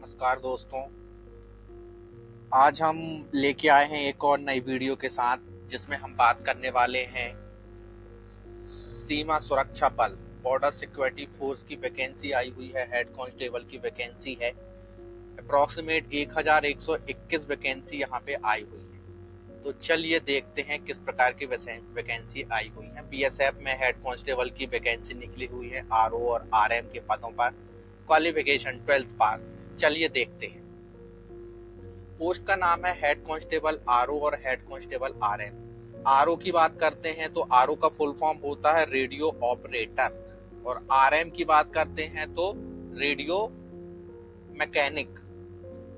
नमस्कार दोस्तों। आज हम लेके आए हैं एक और नई वीडियो के साथ, जिसमें हम बात करने वाले हैं सीमा सुरक्षा बल बॉर्डर सिक्योरिटी फोर्स की वैकेंसी आई हुई है। हेड कांस्टेबल की वैकेंसी है। अप्रोक्सीमेट 1121 वैकेंसी यहाँ पे आई हुई है। तो चलिए देखते हैं किस प्रकार की वैकेंसी आई हुई है। बीएसएफ में हेड कांस्टेबल की वैकेंसी निकली हुई है आरओ और आरएम के पदों पर। क्वालिफिकेशन 12th पास। चलिए देखते हैं। पोस्ट का नाम है हेड कांस्टेबल आरओ और हेड कांस्टेबल आरएम। आरओ की बात करते हैं तो आरओ का फुल फॉर्म होता है रेडियो ऑपरेटर, और आरएम की बात करते हैं तो रेडियो मैकेनिक।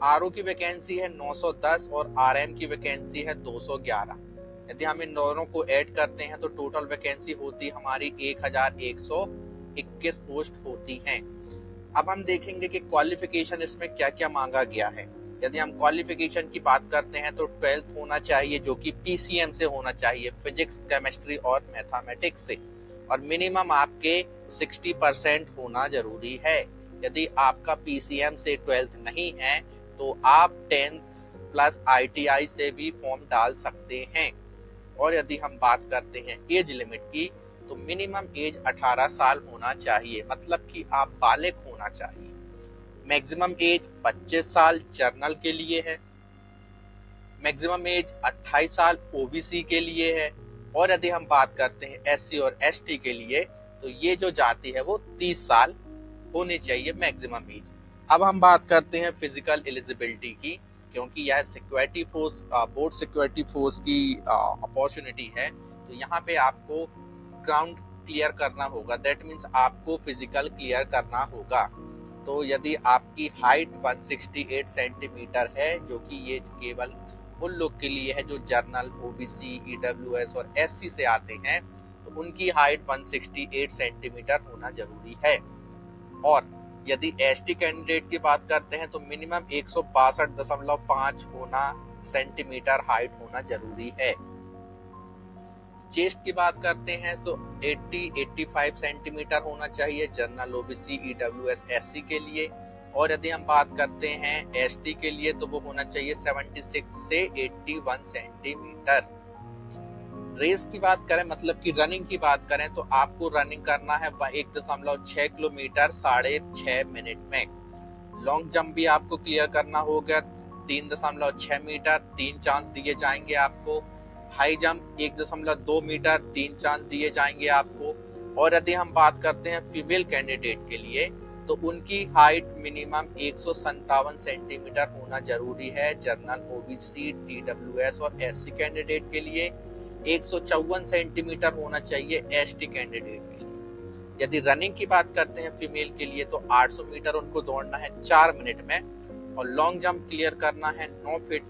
आरओ की वैकेंसी है 910 और आरएम की वैकेंसी है 211। यदि हम इन दोनों को ऐड करते हैं तो टोटल वैकेंसी होती हमारी 1121 पोस्ट होती हैं। अब हम देखेंगे कि क्वालिफिकेशन इसमें क्या क्या मांगा गया है। यदि हम क्वालिफिकेशन की बात करते हैं तो 12th होना चाहिए, जो कि पीसीएम से होना चाहिए, फिजिक्स, केमिस्ट्री और मैथमेटिक्स से, और मिनिमम आपके 60% होना जरूरी है। यदि आपका पीसीएम से 12th नहीं है तो आप 10th प्लस आईटीआई से भी फॉर्म डाल सकते हैं। और यदि हम बात करते हैं एज लिमिट की, तो मिनिमम एज 18 साल होना चाहिए, मतलब कि आप बालिग होना चाहिए। मैक्सिमम एज 25 साल जर्नल के लिए है। मैक्सिमम एज 28 साल ओबीसी के लिए है। और यदि हम बात करते हैं एससी और एसटी के लिए, तो ये जो जाति है वो 30 साल होनी चाहिए मैक्सिमम एज। अब हम बात करते हैं फिजिकल एलिजिबिलिटी की, क्योंकि यह security force, board security force की अपॉर्चुनिटी है। तो यहाँ पे आपको ग्राउंड क्लियर करना होगा, दैट मीन्स आपको फिजिकल क्लियर करना होगा। तो यदि आपकी हाइट 168 सेंटीमीटर है, जो कि ये केवल उन लोग के लिए है जो जर्नल, ओबीसी, ईडब्ल्यूएस और एससी से आते हैं, तो उनकी हाइट 168 सेंटीमीटर होना जरूरी है। और यदि एसटी कैंडिडेट की बात करते हैं तो मिनिमम 162.5 होना सेंटीमीटर हाइट होना जरूरी है। चेस्ट की बात करते हैं तो 80-85 सेंटीमीटर होना चाहिए जर्नल, ओबीसी, ईडब्ल्यूएस, एससी के लिए। और यदि हम बात करते हैं एसटी के लिए तो वो होना चाहिए 76 से 81 सेंटीमीटर। रेस की बात करें, मतलब कि रनिंग की बात करें, तो आपको रनिंग करना है 1.6 किलोमीटर 6.5 मिनट में। लॉन्ग जंप भी आपको क्लियर करना होगा 3.6 मीटर, 3 चांस दिए जाएंगे आपको। हाई जंप 1.2 मीटर, 3 चांस दिए जाएंगे आपको। और यदि हम बात करते हैं फीमेल कैंडिडेट के लिए, तो उनकी हाइट मिनिमम 157 सेंटीमीटर होना जरूरी है जर्नल, ओबीसी, ईडब्ल्यूएस और एससी कैंडिडेट के लिए। 154 सेंटीमीटर होना चाहिए एसटी कैंडिडेट के लिए। यदि रनिंग की बात करते हैं फीमेल के लिए, तो 800 मीटर उनको दौड़ना है 4 मिनट में। और लॉन्ग जंप क्लियर करना है 9 फीट,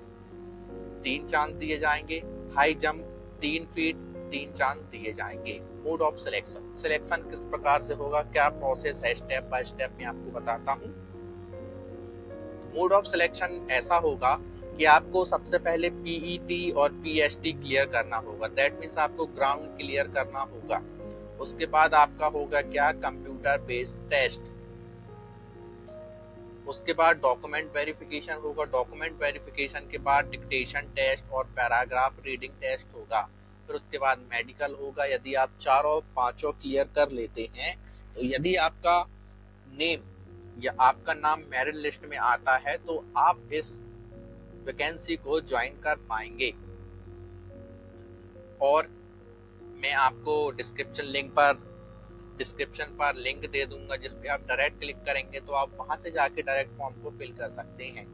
3 चांस दिए जाएंगे। हाई जंप 3 फीट, 3 चांस दिए जाएंगे। मोड ऑफ सिलेक्शन, सिलेक्शन किस प्रकार से होगा, क्या प्रोसेस है, स्टेप बाय स्टेप मैं आपको बताता हूँ। मोड ऑफ सिलेक्शन ऐसा होगा कि आपको सबसे पहले पीईटी और पीएसटी क्लियर करना होगा, दैट मीन्स आपको ग्राउंड क्लियर करना होगा। उसके बाद आपका होगा क्या, कंप्यूटर बेस्ड टेस्ट। उसके बाद डॉक्यूमेंट वेरिफिकेशन होगा। डॉक्यूमेंट वेरिफिकेशन के बाद डिक्टेशन टेस्ट और पैराग्राफ रीडिंग टेस्ट होगा। फिर उसके बाद मेडिकल होगा। यदि आप 4 और 5 क्लियर कर लेते हैं, तो यदि आपका नेम या आपका नाम मेरिट लिस्ट में आता है, तो आप इस वैकेंसी को ज्वाइन कर पाएंगे। और मैं आपको डिस्क्रिप्शन पर लिंक दे दूंगा, जिस पे आप डायरेक्ट क्लिक करेंगे तो आप वहां से जाके डायरेक्ट फॉर्म को फिल कर सकते हैं।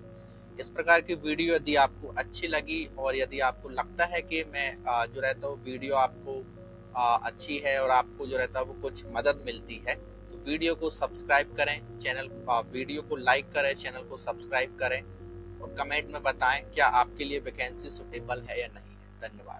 इस प्रकार की वीडियो यदि आपको अच्छी लगी, और यदि आपको लगता है कि मैं जो रहता हूँ वीडियो आपको अच्छी है और आपको जो रहता है वो कुछ मदद मिलती है, तो वीडियो को सब्सक्राइब करें, वीडियो को लाइक करें, चैनल को सब्सक्राइब करें, और कमेंट में बताएं क्या आपके लिए वैकेंसी सुटेबल है या नहीं है। धन्यवाद।